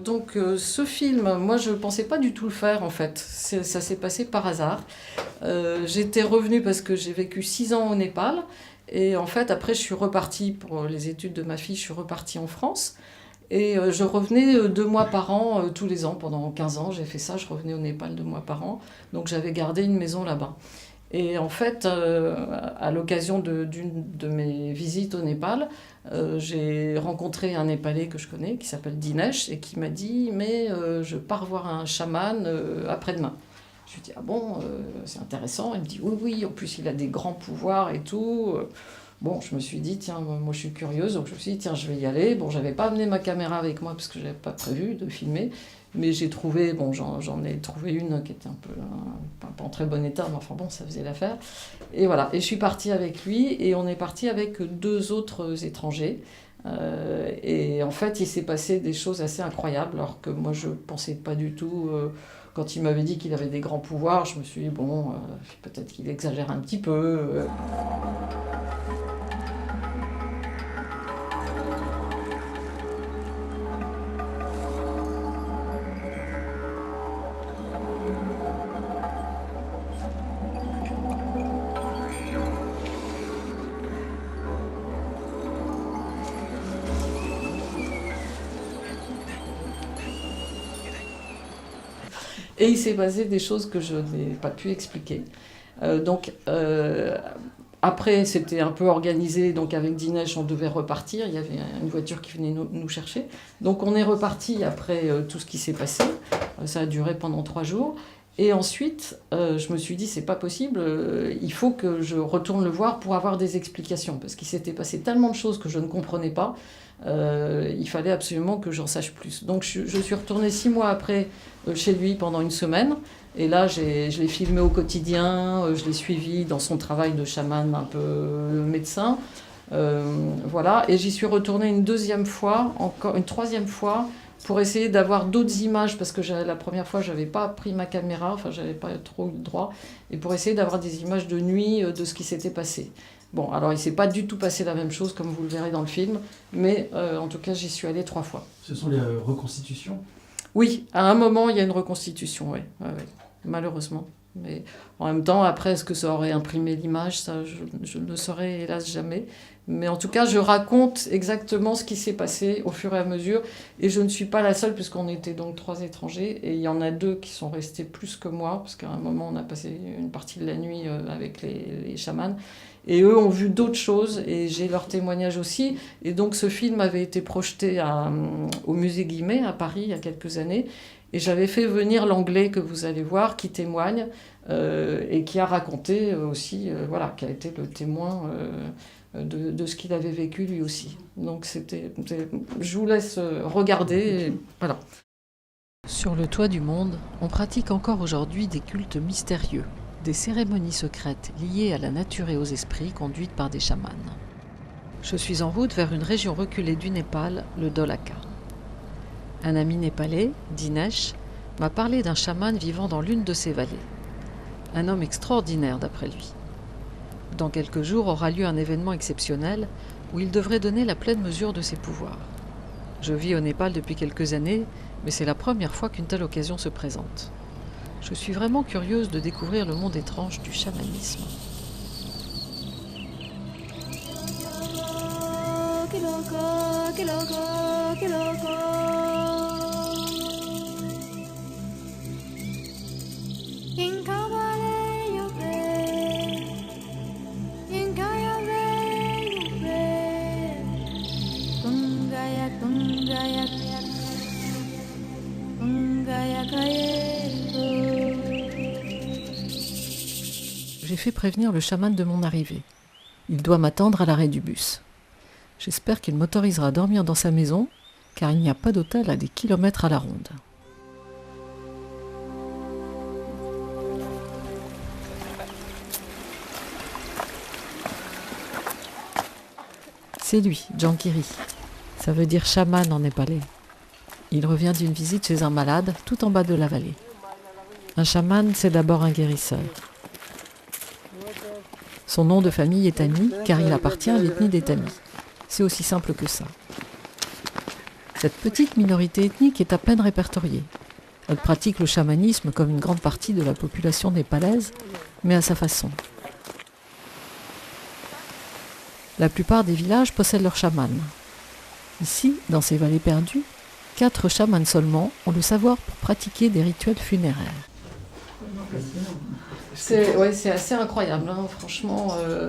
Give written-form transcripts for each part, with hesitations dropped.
ce film, moi je ne pensais pas du tout le faire en fait. Ça s'est passé par hasard. J'étais revenue parce que j'ai vécu 6 ans au Népal. Et en fait, après, je suis repartie pour les études de ma fille, je suis repartie en France. Et je revenais 2 mois par an, tous les ans. Pendant 15 ans, j'ai fait ça, je revenais au Népal 2 mois par an. Donc j'avais gardé une maison là-bas. Et en fait, à l'occasion d'une de mes visites au Népal, j'ai rencontré un Népalais que je connais, qui s'appelle Dinesh, et qui m'a dit « Mais je pars voir un chaman après-demain ». Je lui ai dit « Ah bon, c'est intéressant ». Il me dit « Oui, oui, en plus il a des grands pouvoirs et tout ». Bon, je me suis dit, tiens, moi je suis curieuse, donc je me suis dit, tiens, je vais y aller. Bon, j'avais pas amené ma caméra avec moi parce que j'avais pas prévu de filmer, mais j'ai trouvé, bon, j'en ai trouvé une qui était un peu, pas en très bon état, mais enfin bon, ça faisait l'affaire. Et voilà, et je suis partie avec lui, et on est parti avec 2 autres étrangers. Et en fait, il s'est passé des choses assez incroyables, alors que moi je pensais pas du tout. Quand il m'avait dit qu'il avait des grands pouvoirs, je me suis dit, bon, peut-être qu'il exagère un petit peu. Et il s'est passé des choses que je n'ai pas pu expliquer. Après, c'était un peu organisé, donc avec Dinesh, on devait repartir. Il y avait une voiture qui venait nous chercher. Donc on est reparti après tout ce qui s'est passé. Ça a duré pendant 3 jours. Et ensuite, je me suis dit, c'est pas possible, il faut que je retourne le voir pour avoir des explications. Parce qu'il s'était passé tellement de choses que je ne comprenais pas. Il fallait absolument que j'en sache plus. Donc je suis retournée 6 mois après chez lui pendant une semaine. Et là, je l'ai filmé au quotidien, je l'ai suivi dans son travail de chaman un peu médecin. Voilà. Et j'y suis retournée une 2e fois, encore une 3e fois, pour essayer d'avoir d'autres images, parce que la première fois, je n'avais pas pris ma caméra, enfin, je n'avais pas trop eu le droit, et pour essayer d'avoir des images de nuit de ce qui s'était passé. Bon, alors il ne s'est pas du tout passé la même chose, comme vous le verrez dans le film, mais en tout cas, j'y suis allée 3 fois. Ce sont les reconstitutions ? Oui, à un moment, il y a une reconstitution, oui, malheureusement. Mais en même temps, après, est-ce que ça aurait imprimé l'image ? Ça, je ne le saurais hélas jamais. Mais en tout cas, je raconte exactement ce qui s'est passé au fur et à mesure. Et je ne suis pas la seule, puisqu'on était donc 3 étrangers. Et il y en a 2 qui sont restés plus que moi, parce qu'à un moment, on a passé une partie de la nuit avec les chamans. Et eux ont vu d'autres choses, et j'ai leur témoignage aussi. Et donc ce film avait été projeté au musée Guimet, à Paris, il y a quelques années. Et j'avais fait venir l'Anglais que vous allez voir, qui témoigne, et qui a raconté aussi, voilà, qui a été le témoin de ce qu'il avait vécu lui aussi. Donc je vous laisse regarder, et voilà. Sur le toit du monde, on pratique encore aujourd'hui des cultes mystérieux, des cérémonies secrètes liées à la nature et aux esprits conduites par des chamans. Je suis en route vers une région reculée du Népal, le Dholaka. Un ami népalais, Dinesh, m'a parlé d'un chaman vivant dans l'une de ces vallées. Un homme extraordinaire d'après lui. Dans quelques jours aura lieu un événement exceptionnel où il devrait donner la pleine mesure de ses pouvoirs. Je vis au Népal depuis quelques années, mais c'est la première fois qu'une telle occasion se présente. Je suis vraiment curieuse de découvrir le monde étrange du chamanisme. J'ai fait prévenir le chaman de mon arrivée. Il doit m'attendre à l'arrêt du bus. J'espère qu'il m'autorisera à dormir dans sa maison, car il n'y a pas d'hôtel à des kilomètres à la ronde. C'est lui, Jankiri. Ça veut dire chaman en népalais. Il revient d'une visite chez un malade, tout en bas de la vallée. Un chaman, c'est d'abord un guérisseur. Son nom de famille est Tami, car il appartient à l'ethnie des Tamis. C'est aussi simple que ça. Cette petite minorité ethnique est à peine répertoriée. Elle pratique le chamanisme comme une grande partie de la population népalaise, mais à sa façon. La plupart des villages possèdent leur chaman. Ici, dans ces vallées perdues, 4 chamans seulement ont le savoir pour pratiquer des rituels funéraires. C'est assez incroyable, hein. Franchement,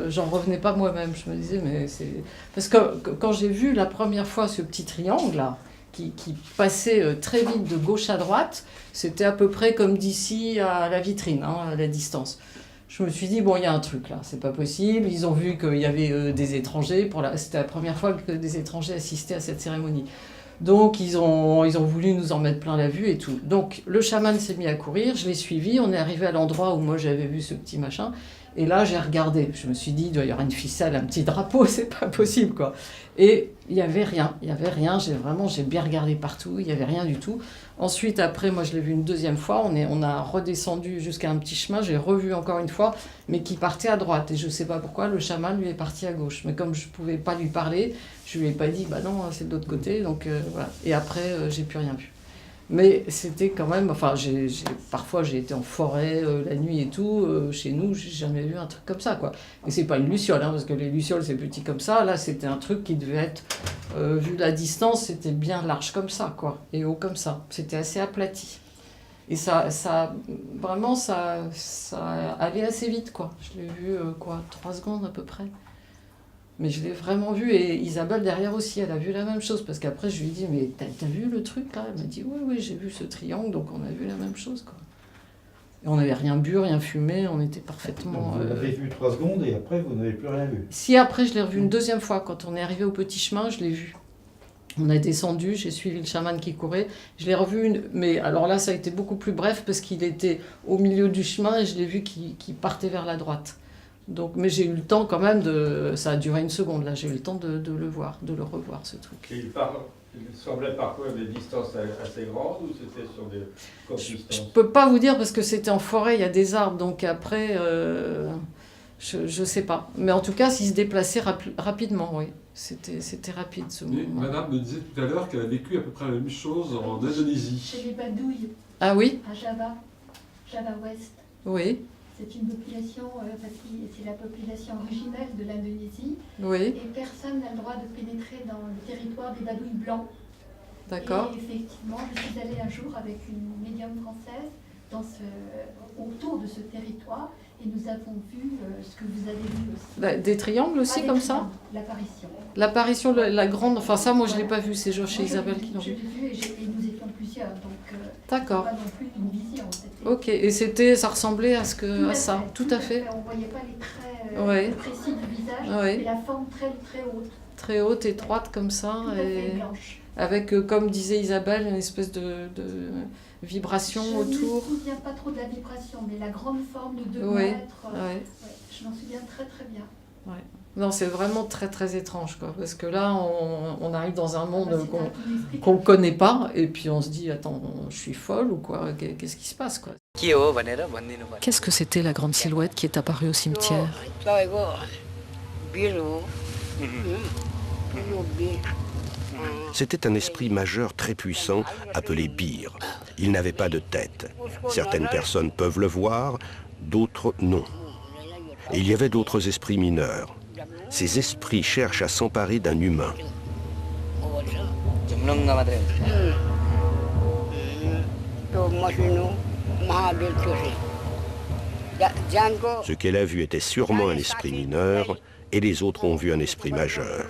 j'en revenais pas moi-même. Je me disais, mais c'est... Parce que quand j'ai vu la première fois ce petit triangle là, qui passait très vite de gauche à droite, c'était à peu près comme d'ici à la vitrine, hein, à la distance. Je me suis dit, bon, il y a un truc là, c'est pas possible. Ils ont vu qu'il y avait des étrangers. C'était la première fois que des étrangers assistaient à cette cérémonie. Donc ils ont voulu nous en mettre plein la vue et tout. Donc le chaman s'est mis à courir, je l'ai suivi, on est arrivé à l'endroit où moi j'avais vu ce petit machin. Et là j'ai regardé, je me suis dit, il doit y avoir une ficelle, un petit drapeau, c'est pas possible quoi. Et il n'y avait rien, j'ai bien regardé partout, il n'y avait rien du tout. Ensuite, après, moi je l'ai vu une deuxième fois, on a redescendu jusqu'à un petit chemin, j'ai revu encore une fois, mais qui partait à droite. Et je ne sais pas pourquoi, le chaman lui est parti à gauche. Mais comme je ne pouvais pas lui parler, je lui ai pas dit, bah non, c'est de l'autre côté, donc voilà. Et après, j'ai plus rien vu. Mais c'était quand même, enfin, parfois j'ai été en forêt la nuit et tout, chez nous, j'ai jamais vu un truc comme ça, quoi. Et c'est pas une luciole, hein, parce que les lucioles c'est petit comme ça, là c'était un truc qui devait être, vu la distance, c'était bien large comme ça, quoi, et haut comme ça. C'était assez aplati. Et vraiment, ça allait assez vite, quoi. Je l'ai vu, 3 secondes à peu près. Mais je l'ai vraiment vu, et Isabelle derrière aussi, elle a vu la même chose, parce qu'après je lui ai dit, mais t'as vu le truc là? Elle m'a dit, oui, j'ai vu ce triangle, donc on a vu la même chose, quoi. Et on n'avait rien bu, rien fumé, on était parfaitement... Donc vous l'avez vu 3 secondes, et après vous n'avez plus rien vu? Si, après je l'ai revu une deuxième fois, quand on est arrivé au petit chemin, je l'ai vu. On a descendu, j'ai suivi le chaman qui courait, je l'ai revu, mais alors là ça a été beaucoup plus bref, parce qu'il était au milieu du chemin, et je l'ai vu qu'il partait vers la droite. Donc, mais j'ai eu le temps quand même ça a duré 1 seconde là, j'ai eu le temps de le voir, de le revoir ce truc. Et il semblait parcourir des distances assez grandes ou c'était sur des courtes distances? Je peux pas vous dire parce que c'était en forêt, il y a des arbres, donc après, je sais pas. Mais en tout cas, s'il se déplaçait rapidement, oui. C'était rapide ce mouvement. Madame me disait tout à l'heure qu'elle a vécu à peu près la même chose en Indonésie. Chez les Badouilles. Ah oui? À Java Ouest. Oui. C'est une population, c'est la population originelle de l'Indonésie. Oui. Et personne n'a le droit de pénétrer dans le territoire des Badouilles blancs. D'accord. Et effectivement, je suis allée un jour avec une médium française autour de ce territoire et nous avons vu ce que vous avez vu aussi. Des triangles aussi comme ça? L'apparition. L'apparition, la grande, enfin ça moi je l'ai pas vu, c'est chez Isabelle qui l'ont vu. Je l'ai vu et nous étions plusieurs, donc d'accord. Pas non plus une vision. Ok, et ça ressemblait à ça, tout à fait. On ne voyait pas les traits précis du visage, mais la forme très, très haute. Très haute, étroite comme ça, tout à fait blanche. Avec, comme disait Isabelle, une espèce de vibration autour. Je ne me souviens pas trop de la vibration, mais la grande forme de 2 mètres, je m'en souviens très très bien. Ouais. Non, c'est vraiment très très étrange, quoi, parce que là, on arrive dans un monde qu'on ne connaît pas, et puis on se dit, attends, je suis folle ou quoi? Qu'est-ce qui se passe, quoi? Qu'est-ce que c'était la grande silhouette qui est apparue au cimetière? C'était un esprit majeur très puissant, appelé Bir. Il n'avait pas de tête. Certaines personnes peuvent le voir, d'autres non. Et il y avait d'autres esprits mineurs. Ces esprits cherchent à s'emparer d'un humain. Ce qu'elle a vu était sûrement un esprit mineur, et les autres ont vu un esprit majeur.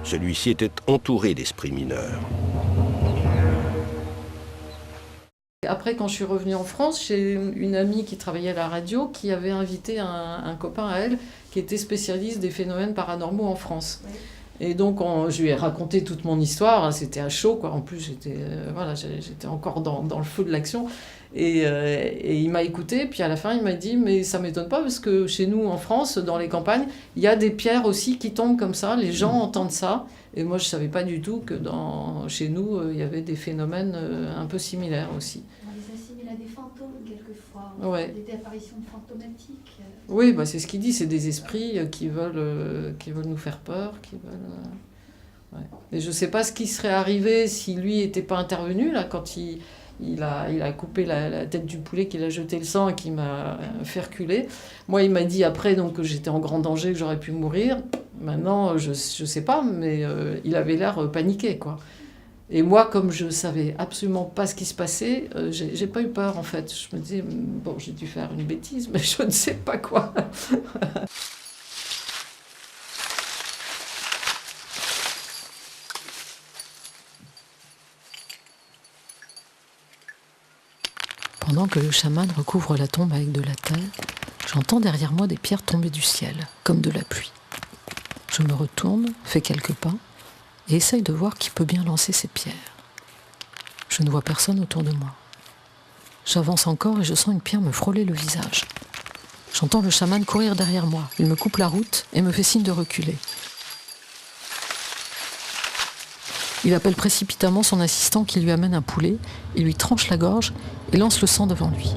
Celui-ci était entouré d'esprits mineurs. Après, quand je suis revenue en France, j'ai une amie qui travaillait à la radio qui avait invité un copain à elle qui était spécialiste des phénomènes paranormaux en France. Oui. Et donc, je lui ai raconté toute mon histoire, c'était à chaud, quoi. En plus, j'étais encore dans le feu de l'action. Et il m'a écouté, puis à la fin, il m'a dit « Mais ça ne m'étonne pas, parce que chez nous, en France, dans les campagnes, il y a des pierres aussi qui tombent comme ça, les gens entendent ça. » Et moi, je ne savais pas du tout que chez nous, il y avait des phénomènes un peu similaires aussi. On les assimile à des fantômes, quelquefois. Ouais. Des apparitions fantomatiques. Oui, c'est ce qu'il dit, c'est des esprits qui veulent nous faire peur, qui veulent... Ouais. Et je ne sais pas ce qui serait arrivé si lui n'était pas intervenu, là, quand il a coupé la tête du poulet, qu'il a jeté le sang et qu'il m'a fait reculer. Moi, il m'a dit après donc, que j'étais en grand danger, que j'aurais pu mourir. Maintenant, je ne sais pas, mais il avait l'air paniqué, quoi. Et moi, comme je ne savais absolument pas ce qui se passait, j'ai pas eu peur, en fait. Je me disais, bon, j'ai dû faire une bêtise, mais je ne sais pas quoi. Pendant que le chaman recouvre la tombe avec de la terre, j'entends derrière moi des pierres tomber du ciel, comme de la pluie. Je me retourne, fais quelques pas, et essaye de voir qui peut bien lancer ces pierres. Je ne vois personne autour de moi. J'avance encore et je sens une pierre me frôler le visage. J'entends le chaman courir derrière moi. Il me coupe la route et me fait signe de reculer. Il appelle précipitamment son assistant qui lui amène un poulet, il lui tranche la gorge et lance le sang devant lui.